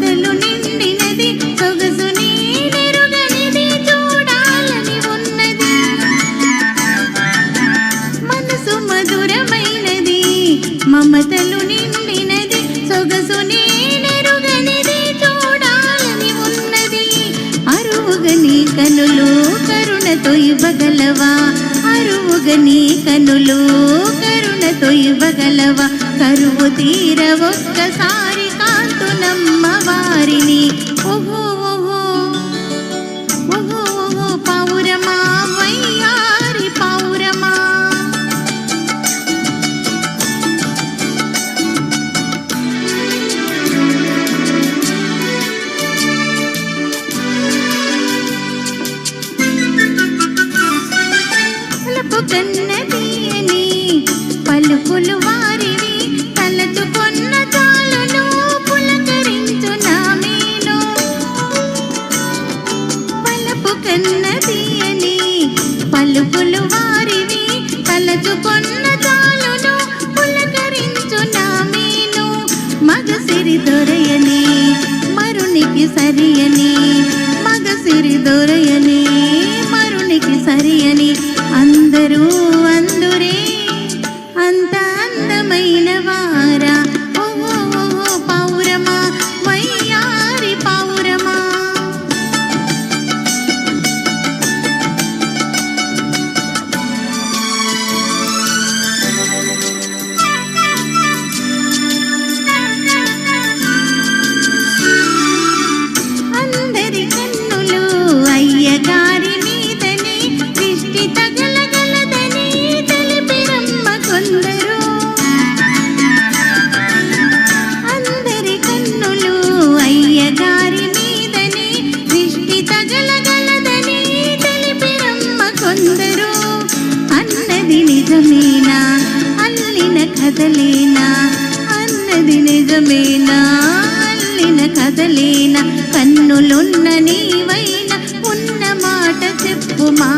మమతలు నిండినది సొగసు నీనెరుగనిది చూడాలని ఉన్నది మనసు మధురమైనది మమతలు నిండినది సొగసు నీనెరుగనిది చూడాలని ఉన్నది అరువుగని కనులు కరుణతో ఇవ్వగలవా అరువుగని కనులు కరుణతో ఇవ్వగలవా కరువు తీర ఒక్కసారి కాంతునమ్మ వారిని ఓహో ఓహో ఓహో ఓహో పౌరమా వయ్యారి పౌరమా కన్నదీయని పలుకులు వారివి తలచుకొన్న చాలును పులకరించు నామేను పలుపు కన్నదీయని పలుకులు వారివి తలచుకొన్న చాలును పులకరించు నామేను మగసిరి దొరయని మరునికి సరియని మగసిరి దొరయని మరునికి సరియని అందరూ అందురే అంత అందమైన వారా ఓహో ఓహో పౌరమా వయ్యారి పౌరమా అందరి కన్నులు అయ్యగారి మీదనే దృష్టి తగలగలదని తెలిపిరమ్మ కొందరు అందరి కన్నులు అయ్యగారి మీదనే దృష్టి తగలగలదని తెలిపిరమ్మ కొందరు అన్నది నిజమేనా అల్లిన కథలేనా అన్నది నిజమేనా అల్లిన కథలేనా కన్నులున్న నీవైనా ఉన్న మాట చెప్పు మా